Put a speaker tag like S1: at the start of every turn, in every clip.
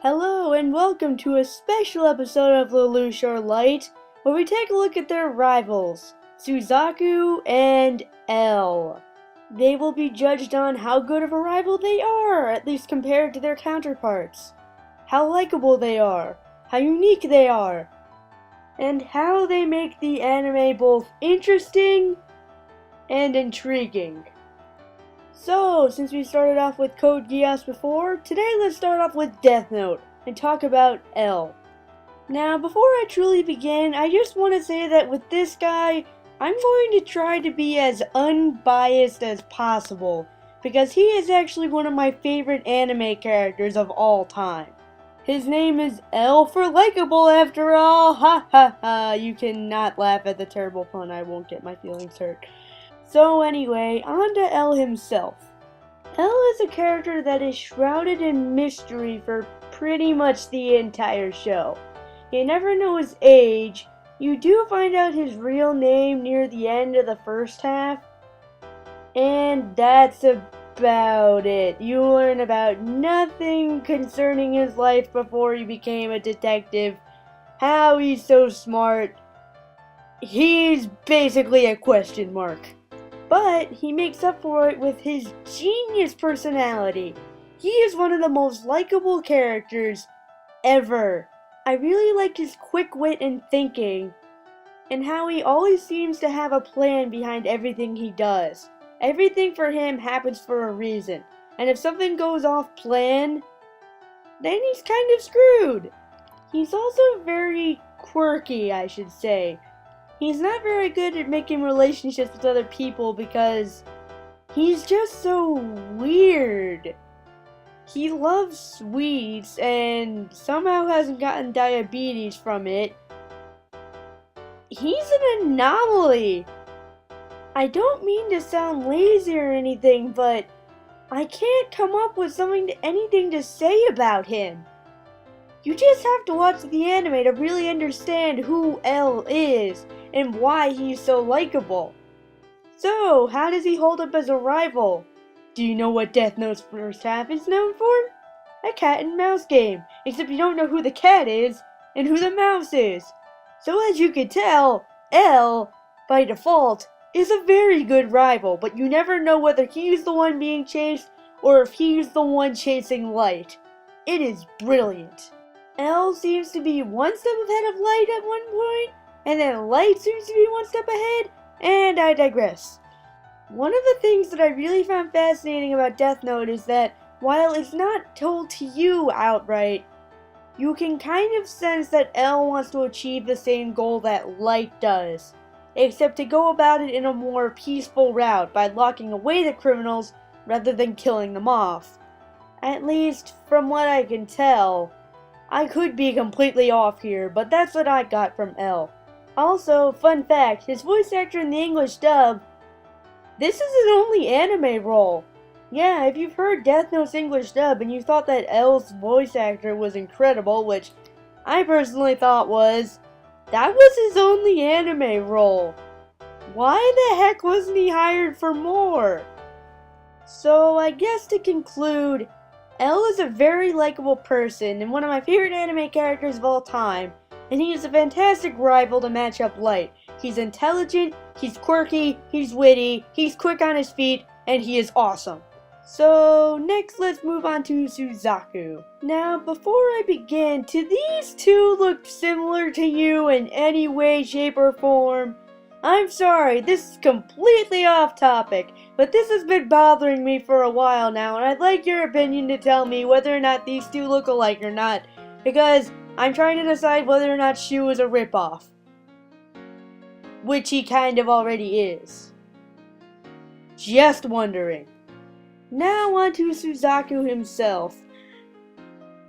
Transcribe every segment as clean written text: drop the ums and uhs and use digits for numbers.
S1: Hello and welcome to a special episode of Lelouch or Light, where we take a look at their rivals, Suzaku and L. They will be judged on how good of a rival they are, at least compared to their counterparts, how likable they are, how unique they are, and how they make the anime both interesting and intriguing. So, since we started off with Code Geass before, today let's start off with Death Note and talk about L. Now, before I truly begin, I just want to say that with this guy, I'm going to try to be as unbiased as possible, because he is actually one of my favorite anime characters of all time. His name is L for likable after all, ha ha ha, you cannot laugh at the terrible pun, I won't get my feelings hurt. So anyway, on to L himself. L is a character that is shrouded in mystery for pretty much the entire show. You never know his age. You do find out his real name near the end of the first half, and that's about it. You learn about nothing concerning his life before he became a detective, how he's so smart. He's basically a question mark. But he makes up for it with his genius personality. He is one of the most likable characters ever. I really like his quick wit and thinking, and how he always seems to have a plan behind everything he does. Everything for him happens for a reason, and if something goes off plan, then he's kind of screwed. He's also very quirky, I should say. He's not very good at making relationships with other people because he's just so weird. He loves sweets and somehow hasn't gotten diabetes from it. He's an anomaly. I don't mean to sound lazy or anything, but I can't come up with anything to say about him. You just have to watch the anime to really understand who L is and why he's so likable. So, how does he hold up as a rival? Do you know what Death Note's first half is known for? A cat and mouse game, except you don't know who the cat is and who the mouse is. So as you can tell, L, by default, is a very good rival, but you never know whether he's the one being chased or if he's the one chasing Light. It is brilliant. L seems to be one step ahead of Light at one point, and then Light seems to be one step ahead, and I digress. One of the things that I really found fascinating about Death Note is that while it's not told to you outright, you can kind of sense that L wants to achieve the same goal that Light does, except to go about it in a more peaceful route by locking away the criminals rather than killing them off. At least, from what I can tell. I could be completely off here, but that's what I got from L. Also, fun fact, his voice actor in the English dub, this is his only anime role. Yeah, if you've heard Death Note's English dub and you thought that L's voice actor was incredible, which I personally thought that was his only anime role. Why the heck wasn't he hired for more? So I guess to conclude, L is a very likable person and one of my favorite anime characters of all time, and he is a fantastic rival to match up Light. He's intelligent, he's quirky, he's witty, he's quick on his feet, and he is awesome. So next let's move on to Suzaku. Now before I begin, do these two look similar to you in any way, shape, or form? I'm sorry, this is completely off topic, but this has been bothering me for a while now, and I'd like your opinion to tell me whether or not these two look alike or not, because I'm trying to decide whether or not Shu is a ripoff. Which he kind of already is. Just wondering. Now on to Suzaku himself.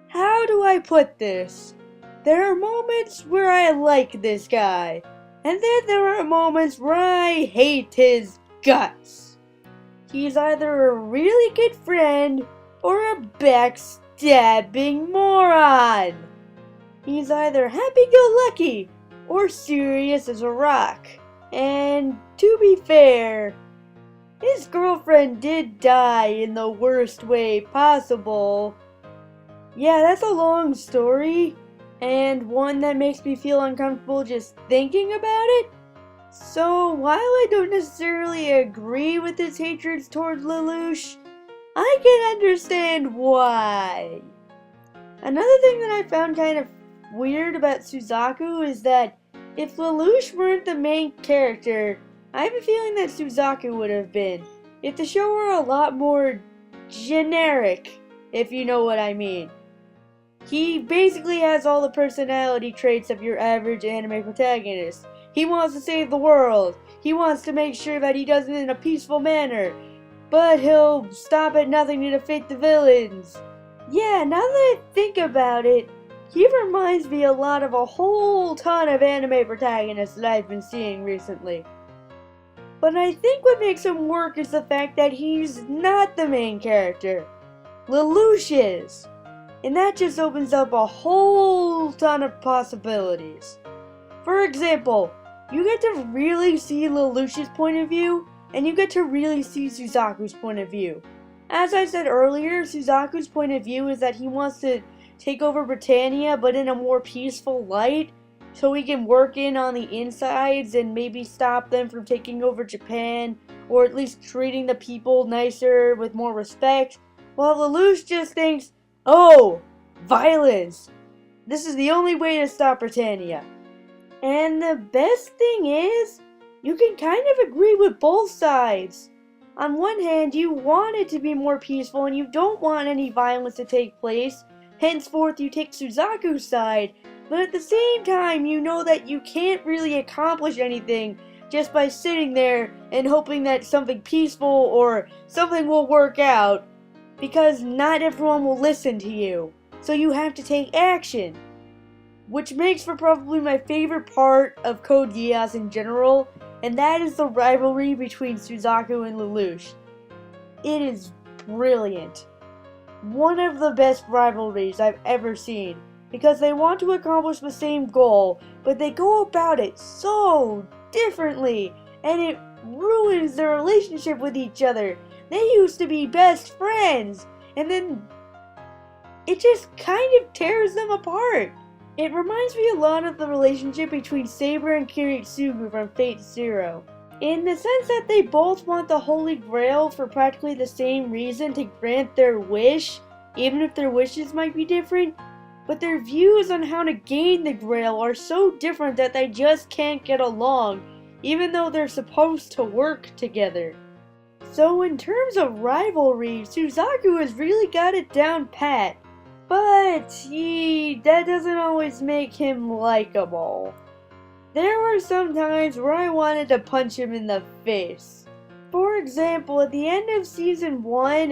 S1: How do I put this? There are moments where I like this guy, and then there are moments where I hate his guts. He's either a really good friend or a backstabbing moron. He's either happy-go-lucky or serious as a rock. And to be fair, his girlfriend did die in the worst way possible, Yeah, that's a long story, and one that makes me feel uncomfortable just thinking about it. So, while I don't necessarily agree with his hatred towards Lelouch, I can understand why. Another thing that I found kind of weird about Suzaku is that if Lelouch weren't the main character, I have a feeling that Suzaku would have been. If the show were a lot more generic, if you know what I mean. He basically has all the personality traits of your average anime protagonist. He wants to save the world. He wants to make sure that he does it in a peaceful manner. But he'll stop at nothing to defeat the villains. Yeah, now that I think about it, he reminds me a lot of a whole ton of anime protagonists that I've been seeing recently. But I think what makes him work is the fact that he's not the main character. Lelouch is. And that just opens up a whole ton of possibilities. For example, you get to really see Lelouch's point of view, and you get to really see Suzaku's point of view. As I said earlier, Suzaku's point of view is that he wants to take over Britannia, but in a more peaceful light, so he can work in on the insides and maybe stop them from taking over Japan, or at least treating the people nicer with more respect, while Lelouch just thinks, oh, violence! This is the only way to stop Britannia. And the best thing is, you can kind of agree with both sides. On one hand, you want it to be more peaceful and you don't want any violence to take place, henceforth you take Suzaku's side, but at the same time you know that you can't really accomplish anything just by sitting there and hoping that something peaceful or something will work out, because not everyone will listen to you, so you have to take action. Which makes for probably my favorite part of Code Geass in general, and that is the rivalry between Suzaku and Lelouch. It is brilliant. One of the best rivalries I've ever seen, because they want to accomplish the same goal, but they go about it so differently, and it ruins their relationship with each other. They used to be best friends, and then it just kind of tears them apart. It reminds me a lot of the relationship between Saber and Kiritsugu from Fate Zero, in the sense that they both want the Holy Grail for practically the same reason to grant their wish, even if their wishes might be different, but their views on how to gain the Grail are so different that they just can't get along, even though they're supposed to work together. So in terms of rivalry, Suzaku has really got it down pat. But that doesn't always make him likable. There were some times where I wanted to punch him in the face. For example, at the end of Season 1,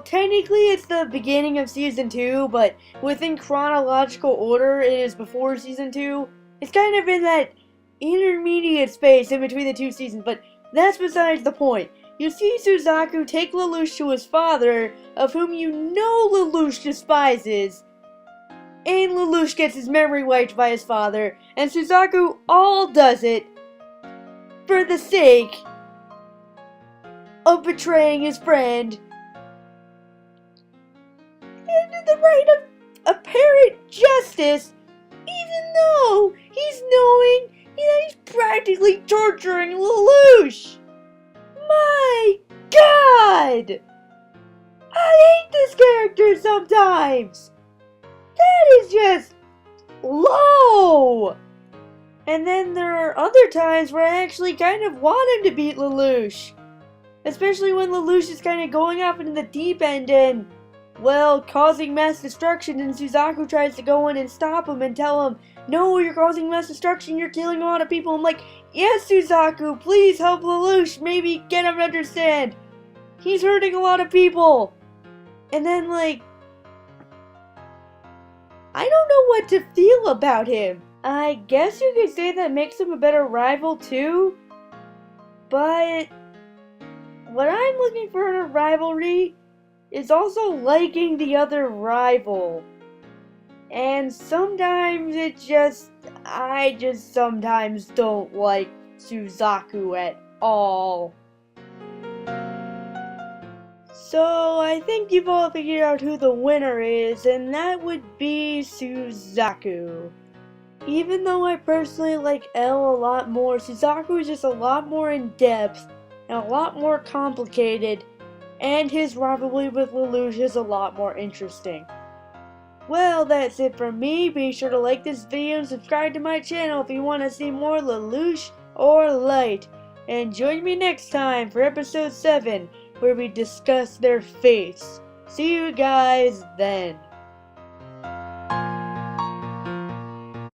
S1: technically it's the beginning of Season 2, but within chronological order, it is before Season 2. It's kind of in that intermediate space in between the two seasons, but that's besides the point. You see Suzaku take Lelouch to his father, of whom you know Lelouch despises, and Lelouch gets his memory wiped by his father, and Suzaku all does it for the sake of betraying his friend, and the right of apparent justice, even though he's knowing that he's practically torturing Lelouch. My God! I hate this character sometimes! That is just low! And then there are other times where I actually kind of want him to beat Lelouch. Especially when Lelouch is kind of going off into the deep end and, well, causing mass destruction, and Suzaku tries to go in and stop him and tell him, no, you're causing mass destruction, you're killing a lot of people. I'm like, yes, Suzaku, please help Lelouch, maybe get him to understand. He's hurting a lot of people. And then, I don't know what to feel about him. I guess you could say that makes him a better rival too. But what I'm looking for in a rivalry is also liking the other rival. And sometimes I just sometimes don't like Suzaku at all. So I think you've all figured out who the winner is, and that would be Suzaku. Even though I personally like L a lot more, Suzaku is just a lot more in depth and a lot more complicated, and his rivalry with Lelouch is a lot more interesting. Well, that's it from me. Be sure to like this video and subscribe to my channel if you want to see more Lelouch or Light. And join me next time for episode 7, where we discuss their fates. See you guys then.